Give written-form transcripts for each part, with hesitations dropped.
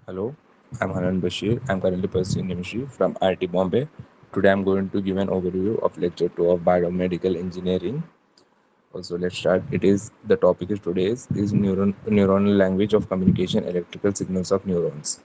Hello, I'm Hanan Bashir. I'm currently pursuing chemistry from IIT Bombay. Today I'm going to give an overview of lecture 2 of biomedical engineering. Also, let's start. The topic is today's neuronal language of communication, electrical signals of neurons.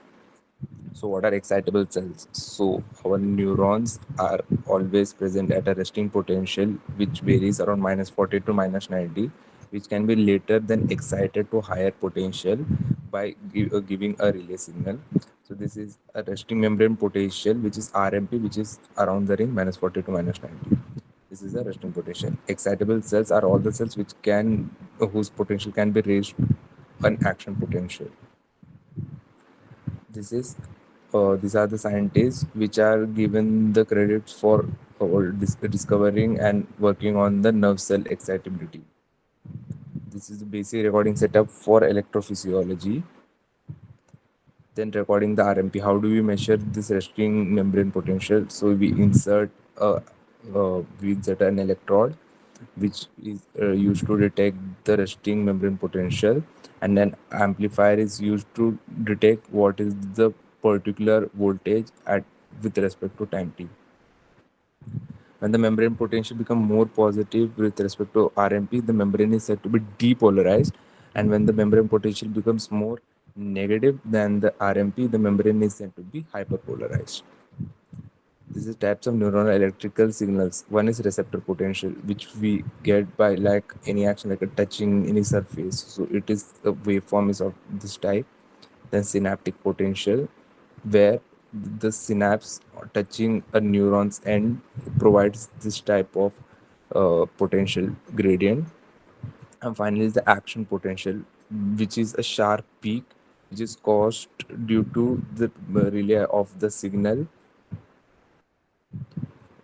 So, what are excitable cells? So, our neurons are always present at a resting potential which varies around minus 40 to minus 90, which can be later then excited to higher potential by giving a relay signal. So, this is a resting membrane potential, which is RMP, which is around the range minus 40 to minus 90. This is a resting potential. Excitable cells are all the cells whose potential can be raised to an action potential. These are the scientists which are given the credit for discovering and working on the nerve cell excitability. This is the basic recording setup for electrophysiology. Then recording the RMP. How do we measure this resting membrane potential? So we insert an electrode which is used to detect the resting membrane potential, and then amplifier is used to detect what is the particular voltage at with respect to time t. When the membrane potential become more positive with respect to RMP, the membrane is said to be depolarized, and when the membrane potential becomes more negative than the RMP, the membrane is said to be hyperpolarized. This is types of neuronal electrical signals. One is receptor potential, which we get by like any action, like a touching any surface. So it is a waveform is of this type. Then synaptic potential, where the synapse touching a neuron's end provides this type of potential gradient. And finally, is the action potential, which is a sharp peak, which is caused due to the relay of the signal,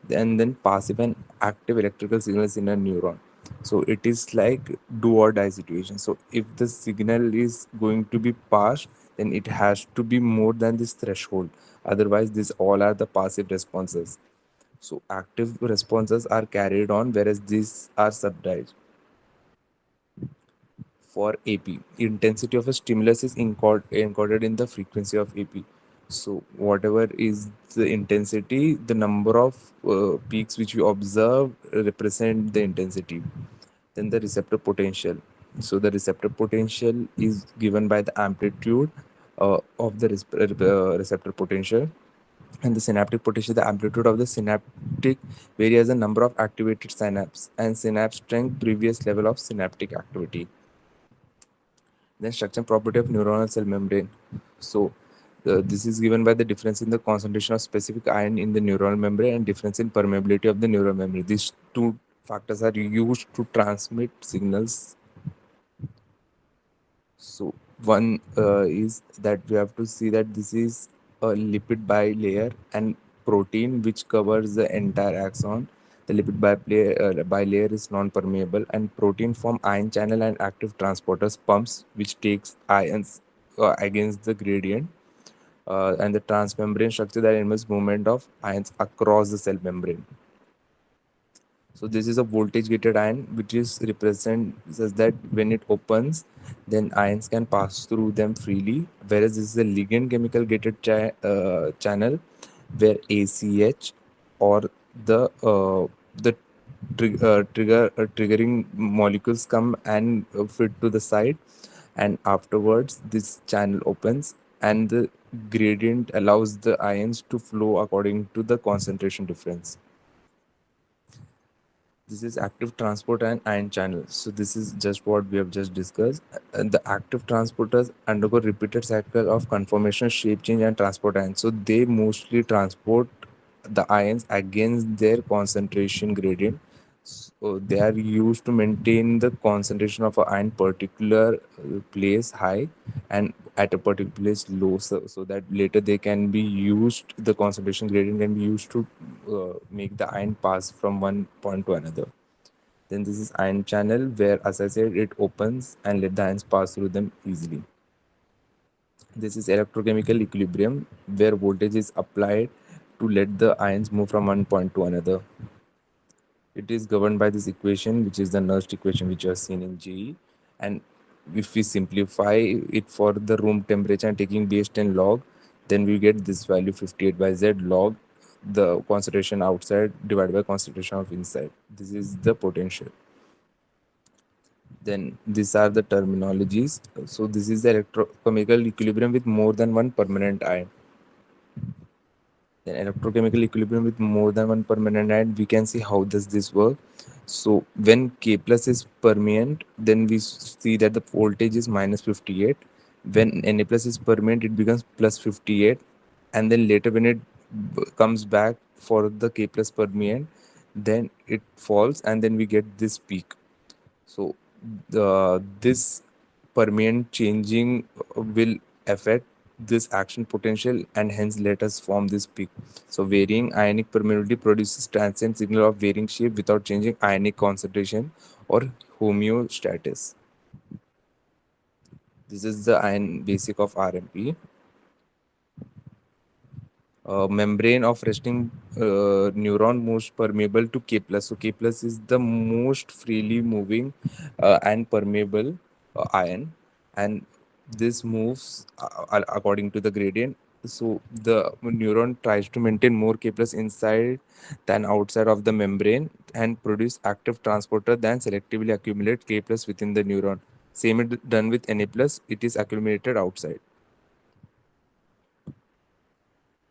and then passive and active electrical signals in a neuron. So it is like do or die situation. So if the signal is going to be passed, then it has to be more than this threshold. Otherwise, these all are the passive responses. So active responses are carried on, whereas these are subdivided. For AP, intensity of a stimulus is encoded in the frequency of AP. So whatever is the intensity, the number of peaks which we observe represent the intensity. Then the receptor potential. So the receptor potential is given by the amplitude of the receptor potential, and the synaptic potential, the amplitude of the synaptic varies the number of activated synapse and synapse strength previous level of synaptic activity. Then structure and property of neuronal cell membrane. So this is given by the difference in the concentration of specific ion in the neuronal membrane and difference in permeability of the neural membrane. These two factors are used to transmit signals. So one is that we have to see that this is a lipid bilayer and protein which covers the entire axon. The lipid bilayer is non-permeable, and protein form ion channel and active transporters pumps which takes ions against the gradient, and the transmembrane structure that enables movement of ions across the cell membrane. So this is a voltage gated ion which is represent says that when it opens, then ions can pass through them freely, whereas this is a ligand chemical gated channel where ACH or the triggering molecules come and fit to the side, and afterwards this channel opens and the gradient allows the ions to flow according to the concentration difference. This is active transport and ion channels. So this is just what we have just discussed. And the active transporters undergo repeated cycle of conformation, shape change, and transport ions. So they mostly transport the ions against their concentration gradient. So they are used to maintain the concentration of an ion particular place high and at a particular place low, so that later they can be used, the concentration gradient can be used to make the ion pass from one point to another. Then this is ion channel where, as I said, it opens and let the ions pass through them easily. This is electrochemical equilibrium where voltage is applied to let the ions move from one point to another. It is governed by this equation, which is the Nernst equation, which you have seen in GE. And if we simplify it for the room temperature and taking base 10 log, then we get this value 58 by z log the concentration outside divided by concentration of inside. This is the potential. Then these are the terminologies. So this is the electrochemical equilibrium with more than one permanent ion. Then electrochemical equilibrium with more than one permanent ion, we can see how does this work. So when K plus is permeant, then we see that the voltage is minus 58. When Na plus is permeant, it becomes plus 58. And then later when it comes back for the K plus permeant, then it falls and then we get this peak. So the this permeant changing will affect this action potential and hence let us form this peak. So varying ionic permeability produces transient signal of varying shape without changing ionic concentration or homeostasis. This is the ion basic of RMP. Membrane of resting neuron most permeable to K plus. So K plus is the most freely moving and permeable ion, and this moves according to the gradient. So the neuron tries to maintain more K plus inside than outside of the membrane and produce active transporter than selectively accumulate K plus within the neuron. Same is done with Na plus. It is accumulated outside.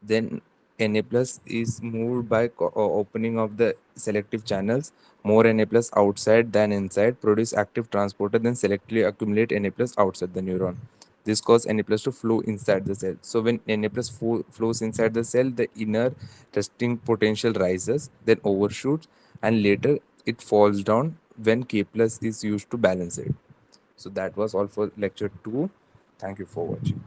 Then Na plus is moved by opening of the selective channels. More Na plus outside than inside produce active transporter, then selectively accumulate Na plus outside the neuron. This causes Na plus to flow inside the cell. So when Na plus flows inside the cell, the inner resting potential rises, then overshoots, and later it falls down when K plus is used to balance it. So that was all for lecture 2. Thank you for watching.